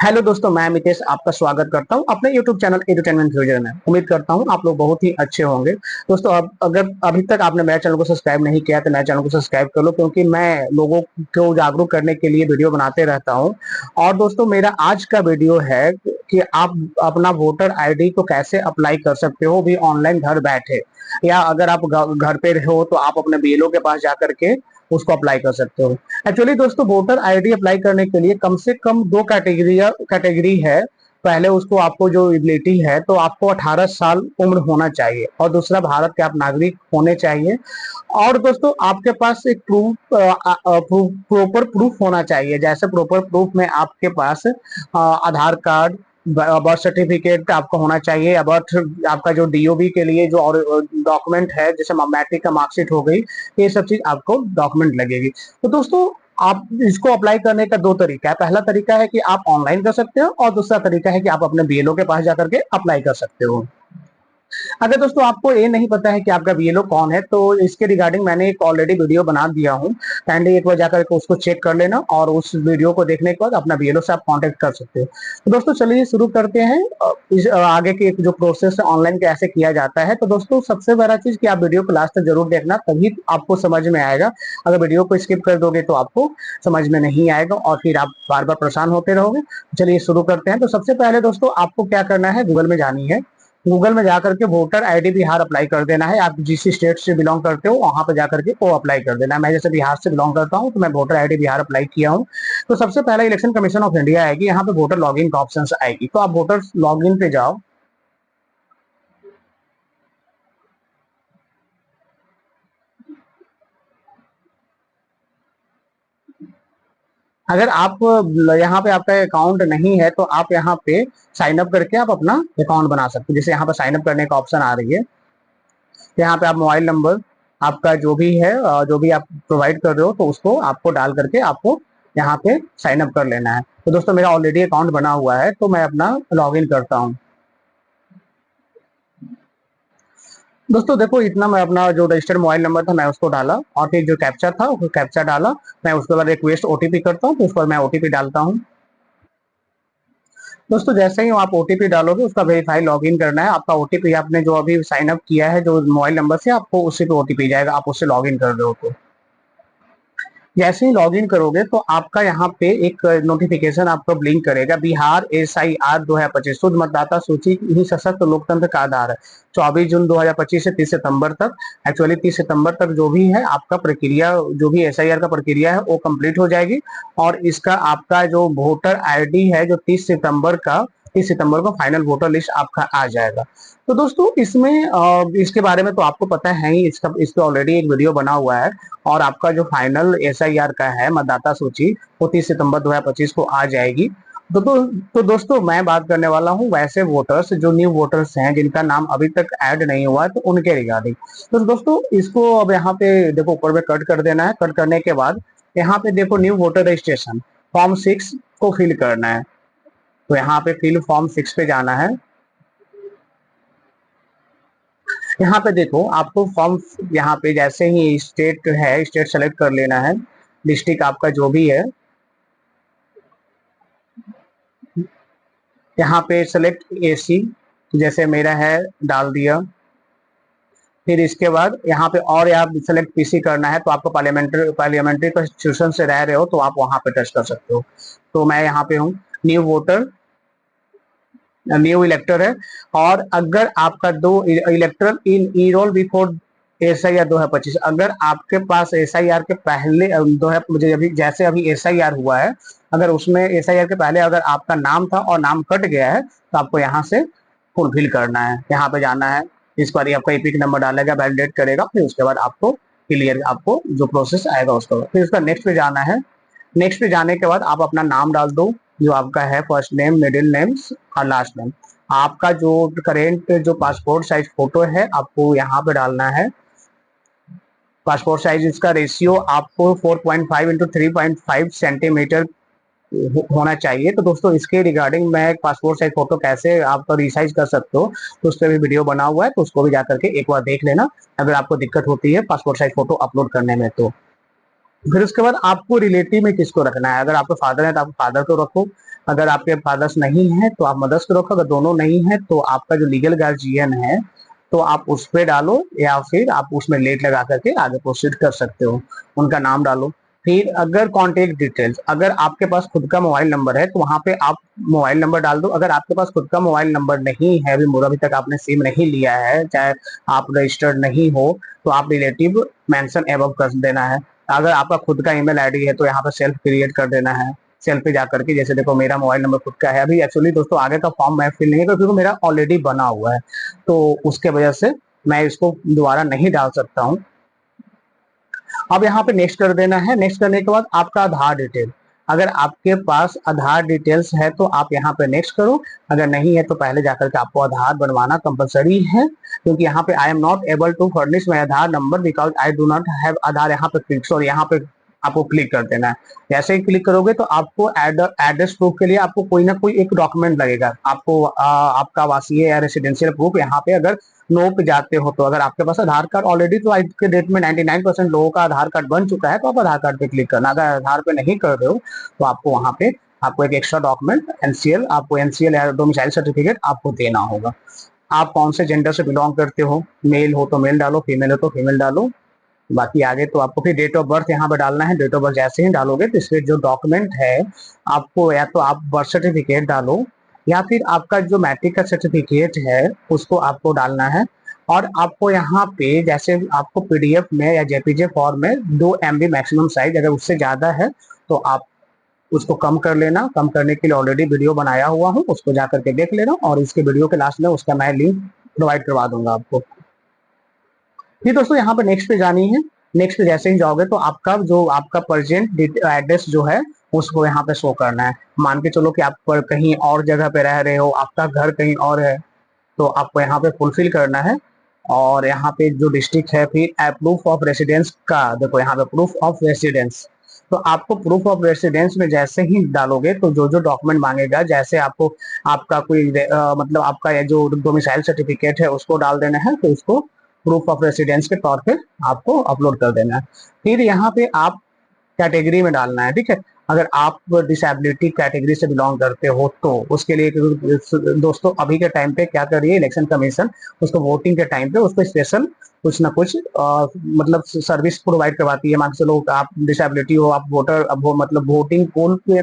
Hello दोस्तों, मैं मितेश आपका स्वागत करता हूं अपने YouTube चैनल एडुटेनमेंट फ्यूजर में। उम्मीद करता हूं आप लोग बहुत ही अच्छे होंगे। दोस्तों, अब अगर अभी तक आपने मेरे चैनल को सब्सक्राइब नहीं किया तो मेरे चैनल को सब्सक्राइब कर लो, क्योंकि मैं लोगों को जागरूक करने के लिए वीडियो बनाते रहता हूं। और दोस्तों, मेरा आज का वीडियो है कि आप अपना वोटर आईडी को कैसे अप्लाई कर सकते हो भी ऑनलाइन घर बैठे, या अगर आप घर पे हो तो आप अपने बीएलओ के पास जाकर के उसको अप्लाई कर सकते हो। एक्चुअली दोस्तों, वोटर आईडी अप्लाई करने के लिए कम से कम दो कैटेगरी है। पहले उसको आपको जो एबिलिटी है तो आपको 18 साल उम्र होना चाहिए, और दूसरा भारत के आप नागरिक होने चाहिए। और दोस्तों, आपके पास एक प्रॉपर प्रूफ होना चाहिए। जैसे प्रॉपर प्रूफ में आपके पास आधार कार्ड, बर्थ सर्टिफिकेट आपका होना चाहिए, या बर्थ आपका जो डीओबी के लिए जो और डॉक्यूमेंट है, जैसे मैट्रिक का मार्कशीट हो गई, ये सब चीज आपको डॉक्यूमेंट लगेगी। तो दोस्तों, आप इसको अप्लाई करने का दो तरीका है। पहला तरीका है कि आप ऑनलाइन कर सकते हो, और दूसरा तरीका है कि आप अपने बीएलओ के पास जाकर के अप्लाई कर सकते हो। अगर दोस्तों आपको ये नहीं पता है कि आपका बीएलओ कौन है, तो इसके रिगार्डिंग मैंने एक ऑलरेडी वीडियो बना दिया हूँ। काइंडली एक बार जाकर के उसको चेक कर लेना, और उस वीडियो को देखने के बाद अपना बीएलओ से आप कांटेक्ट कर सकते हो। तो दोस्तों, चलिए शुरू करते हैं इस आगे की जो प्रोसेस है ऑनलाइन कैसे किया जाता है। तो दोस्तों, सबसे बड़ा चीज कि आप वीडियो को लास्ट तक जरूर देखना, तभी आपको समझ में आएगा। अगर वीडियो को स्किप कर दोगे तो आपको समझ में नहीं आएगा, और फिर आप बार बार परेशान होते रहोगे। चलिए शुरू करते हैं। तो सबसे पहले दोस्तों, आपको क्या करना है, गूगल में जानी है। गूगल में जाकर के वोटर आईडी बिहार अप्लाई कर देना है। आप जिस स्टेट से बिलोंग करते हो वहां पर जाकर के वो अप्लाई कर देना है। मैं जैसे बिहार से बिलोंग करता हूं तो मैं वोटर आईडी बिहार अप्लाई किया हूं। तो सबसे पहले इलेक्शन कमीशन ऑफ इंडिया आएगी, यहाँ पे वोटर लॉगिन का ऑप्शन आएगी, तो आप वोटर लॉगिन पे जाओ। अगर आप यहाँ पे आपका अकाउंट नहीं है तो आप यहाँ पे साइन अप करके आप अपना अकाउंट बना सकते हो। जैसे यहाँ पे साइन अप करने का ऑप्शन आ रही है, यहाँ पे आप मोबाइल नंबर आपका जो भी है, जो भी आप प्रोवाइड कर रहे हो, तो उसको आपको डाल करके आपको यहाँ पे साइन अप कर लेना है। तो दोस्तों, मेरा ऑलरेडी अकाउंट बना हुआ है, तो मैं अपना लॉग इन करता हूँ। दोस्तों देखो, इतना मैं अपना जो रजिस्टर्ड मोबाइल नंबर था मैं उसको डाला, और फिर जो कैप्चा था वो कैप्चा डाला। मैं उसके बाद रिक्वेस्ट ओटीपी करता हूँ, तो उस पर मैं ओटीपी डालता हूँ। दोस्तों, जैसे ही आप ओटीपी डालोगे उसका वेरीफाई लॉगिन करना है। आपका ओटीपी आपने जो अभी साइन अप किया है जो मोबाइल नंबर से, आपको उसी पे ओटीपी जाएगा, आप उससे लॉगिन कर रहे हो तो। जैसे ही लॉगिन करोगे तो आपका यहाँ पे एक नोटिफिकेशन आपको ब्लिंक करेगा, बिहार SIR 2025 शुद्ध मतदाता सूची ही सशक्त लोकतंत्र का आधार है। 24 जून 2025 से 30 सितंबर तक। एक्चुअली 30 सितंबर तक जो भी है आपका प्रक्रिया, जो भी SIR का प्रक्रिया है वो कंप्लीट हो जाएगी। और इसका आपका जो वोटर आईडी है जो 30 सितंबर को फाइनल वोटर लिस्ट आपका आ जाएगा। तो दोस्तों, इसमें इसके बारे में तो आपको पता है ही, इसका इस पे ऑलरेडी एक वीडियो बना हुआ है। और आपका जो फाइनल SIR का है मतदाता सूची, वो 30 सितंबर 2025 को आ जाएगी। तो दोस्तों, मैं बात करने वाला हूँ वैसे वोटर्स, जो न्यू वोटर्स हैं जिनका नाम अभी तक ऐड नहीं हुआ है, तो उनके रिगार्डिंग। तो दोस्तों, इसको अब यहाँ पे देखो ऊपर में कट कर देना है। कट करने के बाद यहाँ पे देखो न्यू वोटर रजिस्ट्रेशन फॉर्म 6 को फिल करना है। तो यहाँ पे फिल फॉर्म 6 पे जाना है। यहाँ पे देखो आपको फॉर्म, यहाँ पे जैसे ही स्टेट है, स्टेट सेलेक्ट कर लेना है। डिस्ट्रिक्ट आपका जो भी है, यहाँ पे सेलेक्ट AC, जैसे मेरा है, डाल दिया। फिर इसके बाद यहाँ पे और आप सेलेक्ट PC करना है, तो आपको पार्लियामेंट्री कॉन्स्टिट्यूशन से रह रहे हो तो आप वहां पे टच कर सकते हो। तो मैं यहाँ पे हूँ, न्यू वोटर, न्यू इलेक्टर है। और अगर आपका दो इलेक्टरल इन ईरोल बिफोर SIR 2025, अगर आपके पास SIR के पहले दो है, मुझे अभी जैसे अभी SIR हुआ है, अगर उसमें SIR के पहले अगर आपका नाम था और नाम कट गया है, तो आपको यहाँ से फुलफिल करना है। यहाँ पे जाना है, इस बार आपका एपिक नंबर डालेगा, वैलिडेट करेगा, फिर उसके बाद आपको क्लियर, आपको जो प्रोसेस आएगा उसका, फिर उसका नेक्स्ट पे जाना है। नेक्स्ट पे जाने के बाद आप अपना नाम डाल दो, जो आपका है, फर्स्ट नेम, मिडिल नेम और लास्ट नेम। आपका जो करेंट जो पासपोर्ट साइज फोटो है आपको यहाँ पे डालना है। पासपोर्ट साइज इसका रेशियो आपको 4.5 इंटू 3.5 सेंटीमीटर होना चाहिए। तो दोस्तों, इसके रिगार्डिंग मैं एक पासपोर्ट साइज फोटो कैसे आप रिसाइज कर सकते हो, तो उस पर भी वीडियो बना हुआ है, तो उसको भी जाकर के एक बार देख लेना, अगर आपको दिक्कत होती है पासपोर्ट साइज फोटो अपलोड करने में तो। फिर उसके बाद आपको रिलेटिव में किसको रखना है। अगर आपके फादर है तो आप फादर को रखो, अगर आपके फादर्स नहीं है तो आप मदर्स को रखो, अगर दोनों नहीं है तो आपका जो लीगल गार्जियन है तो आप उस पे डालो, या फिर आप उसमें लेट लगा करके आगे प्रोसीड कर सकते हो, उनका नाम डालो। फिर अगर कॉन्टेक्ट डिटेल्स, अगर आपके पास खुद का मोबाइल नंबर है तो वहां पे आप मोबाइल नंबर डाल दो। अगर आपके पास खुद का मोबाइल नंबर नहीं है, अभी तक आपने सिम नहीं लिया है, चाहे आप रजिस्टर्ड नहीं हो, तो आप रिलेटिव मेंशन एबव कर देना है। अगर आपका खुद का ईमेल आईडी है तो यहाँ पर सेल्फ क्रिएट कर देना है, सेल्फ पे जाकर के, जैसे देखो मेरा मोबाइल नंबर खुद का है। अभी एक्चुअली दोस्तों आगे का फॉर्म मैं फिल नहीं कर, क्योंकि मेरा ऑलरेडी बना हुआ है, तो उसके वजह से मैं इसको दोबारा नहीं डाल सकता हूँ। अब यहाँ पे नेक्स्ट कर देना है। नेक्स्ट करने के बाद आपका आधार डिटेल, अगर आपके पास आधार डिटेल्स है तो आप यहाँ पे नेक्स्ट करो, अगर नहीं है तो पहले जाकर के आपको आधार बनवाना कंपलसरी है, क्योंकि यहाँ पे I am not able to furnish my Aadhaar number because I do not have Aadhaar, यहाँ पे क्लिक, सॉरी यहाँ पे आपको क्लिक कर देना है। जैसे ही क्लिक करोगे तो आपको एड्रेस प्रूफ के लिए आपको कोई ना कोई एक डॉक्यूमेंट लगेगा, आपको आपका आवासीय या रेसिडेंशियल प्रूफ। यहाँ पे अगर नो पे जाते हो तो अगर आपके पास आधार कार्ड ऑलरेडी, तो आज के डेट में 99% लोगों का आधार कार्ड बन चुका है, तो आप आधार कार्ड पे क्लिक करना। अगर आधार पे नहीं कर रहे हो तो आपको वहां पे आपको एक एक्स्ट्रा डॉक्यूमेंट एनसीएल, आपको एनसीएल या डोमिसाइल सर्टिफिकेट आपको देना होगा। आप कौन से जेंडर से बिलोंग करते हो, मेल हो तो मेल डालो, फीमेल हो तो फीमेल डालो। बाकी आगे तो आपको फिर डेट ऑफ बर्थ यहाँ पे डालना है। डेट ऑफ बर्थ जैसे ही डालोगे तो इसमें जो डॉक्यूमेंट है आपको, या तो आप बर्थ सर्टिफिकेट डालो, या फिर आपका जो मैट्रिक का सर्टिफिकेट है उसको आपको डालना है। और आपको यहाँ पे जैसे आपको पीडीएफ में या जेपीजे फॉर्म में 2 MB मैक्सिमम साइज, अगर उससे ज्यादा है तो आप उसको कम कर लेना। कम करने के लिए ऑलरेडी वीडियो बनाया हुआ हूँ, उसको जाकर के देख लेना, और इसके वीडियो के लास्ट में उसका मैं लिंक प्रोवाइड करवा दूंगा आपको। फिर दोस्तों यहाँ पे नेक्स्ट पे जानी है। नेक्स्ट पे जैसे ही जाओगे तो आपका जो आपका प्रेजेंट एड्रेस जो है उसको यहाँ पे शो करना है। मान के चलो कि आप पर कहीं और जगह पे रह रहे हो, आपका घर कहीं और है, तो आपको यहाँ पे फुलफिल करना है। और यहाँ पे जो डिस्ट्रिक्ट है, फिर प्रूफ ऑफ रेसिडेंस का देखो यहाँ पे प्रूफ ऑफ रेसिडेंस, तो आपको प्रूफ ऑफ रेसिडेंस में जैसे ही डालोगे तो जो जो डॉक्यूमेंट मांगेगा, जैसे आपको आपका कोई मतलब आपका ये जो डोमिसाइल सर्टिफिकेट है उसको डाल देना है, तो उसको प्रूफ ऑफ रेसिडेंस के तौर पे आपको अपलोड कर देना है। फिर यहाँ पे आप कैटेगरी में डालना है, ठीक है। अगर आप डिसेबिलिटी कैटेगरी से बिलोंग करते हो तो उसके लिए दोस्तों अभी के टाइम पे क्या कर रही है इलेक्शन कमीशन, उसको वोटिंग के टाइम पे उसको स्पेशल कुछ ना कुछ मतलब सर्विस प्रोवाइड करवाती है। मान के चलो आप डिसेबिलिटी हो, आप वोटर, अब वो मतलब वोटिंग पोल पे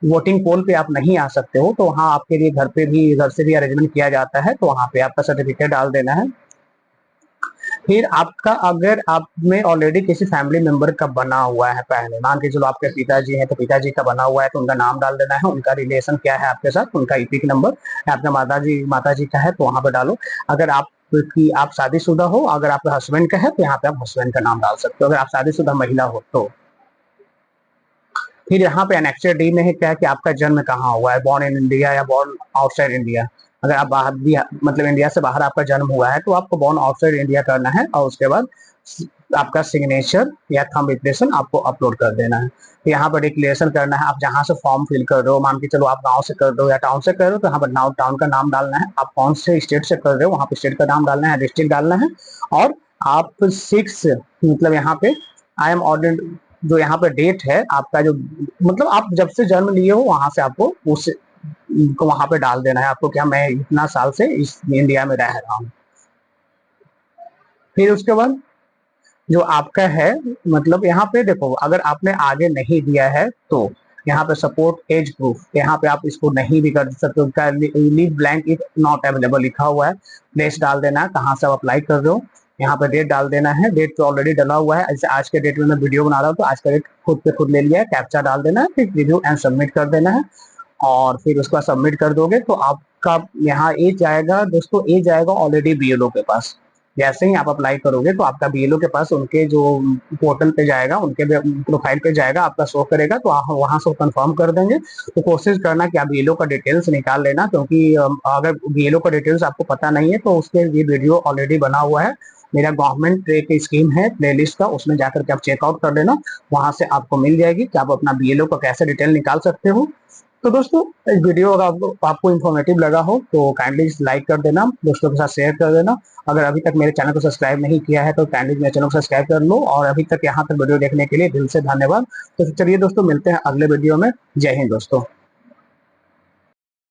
वोटिंग पोल पे आप नहीं आ सकते हो, तो वहाँ आपके लिए घर पे भी, घर से भी अरेंजमेंट किया जाता है, तो वहाँ पे आपका सर्टिफिकेट डाल देना है। फिर आपका, अगर आप में ऑलरेडी किसी फैमिली मेंबर का बना हुआ है, पहले मान के चलो आपके पिताजी हैं तो पिताजी का बना हुआ है, तो उनका नाम डाल देना है, उनका रिलेशन क्या है आपके साथ, उनका ईपिक नंबर। आपका माताजी का है तो वहां पे डालो। अगर आप कि आप शादीशुदा हो, अगर आपका हस्बैंड का है तो यहाँ पे आप हस्बैंड का नाम डाल सकते हो, अगर आप शादीशुदा महिला हो तो। फिर यहाँ पे एनेक्चर डी में है क्या है कि आपका जन्म कहाँ हुआ है, बॉर्न इन इंडिया या बॉर्न आउटसाइड इंडिया। अगर आप बाहर भी मतलब इंडिया से बाहर आपका जन्म हुआ है तो आपको बॉर्न आउटसाइड इंडिया करना है, और उसके बाद आपका सिग्नेचर या थंब इंप्रेशन आपको अपलोड कर देना है। तो यहाँ पर डिक्लेरेशन करना है, आप जहाँ से फॉर्म फिल कर रहे हो, मान के चलो आप गांव से कर रहे हो या टाउन से कर रहे हो, तो यहाँ पर नाउ टाउन का नाम डालना है। आप कौन से स्टेट से कर रहे हो वहाँ पे स्टेट का नाम डालना है, डिस्ट्रिक्ट डालना है। और आप 6 मतलब यहाँ पे आई एम ऑर्डर, जो यहाँ पे डेट है आपका, जो मतलब आप जब से जन्म लिए हो वहां से आपको उस को वहां पे डाल देना है आपको, क्या मैं इतना साल से इस इंडिया में रह रहा हूँ। फिर उसके बाद जो आपका है, मतलब यहाँ पे देखो अगर आपने आगे नहीं दिया है तो यहाँ पे सपोर्ट एज प्रूफ, यहाँ पे आप इसको नहीं भी कर सकते हो, leave blank if not available लिखा हुआ है। प्लेस डाल देना है, कहाँ से आप अप्लाई कर रहे हो, यहाँ पे डेट डाल देना है। डेट तो ऑलरेडी डाला हुआ है, जैसे आज के डेट में मैं वीडियो बना रहा हूँ तो आज का डेट खुद पे खुद ले लिया है। कैप्चा डाल देना है, फिर रिव्यू एंड सबमिट कर देना है, और फिर उसका सबमिट कर दोगे तो आपका यहाँ एज जाएगा दोस्तों, एज जाएगा ऑलरेडी बीएलओ के पास। जैसे ही आप अप्लाई करोगे तो आपका बीएलओ के पास उनके जो पोर्टल पे जाएगा, उनके प्रोफाइल पे जाएगा, आपका शो करेगा, तो वहां से कंफर्म कर देंगे। तो कोशिश करना कि आप बीएलओ का डिटेल्स निकाल लेना, क्योंकि अगर बीएलओ का डिटेल्स आपको पता नहीं है तो उसके ये वीडियो ऑलरेडी बना हुआ है, मेरा गवर्नमेंट ट्रेक स्कीम है प्लेलिस्ट का, उसमें जाकर के आप चेकआउट कर लेना, वहां से आपको मिल जाएगी कि आप अपना बीएलओ का कैसे डिटेल निकाल सकते हो। तो दोस्तों इस वीडियो अगर आपको इन्फॉर्मेटिव लगा हो तो काइंडली लाइक कर देना, दोस्तों के साथ शेयर कर देना। अगर अभी तक मेरे चैनल को सब्सक्राइब नहीं किया है तो काइंडली मेरे चैनल को सब्सक्राइब कर लो, और अभी तक यहाँ तक वीडियो देखने के लिए दिल से धन्यवाद। तो चलिए दोस्तों, मिलते हैं अगले वीडियो में। जय हिंद दोस्तों।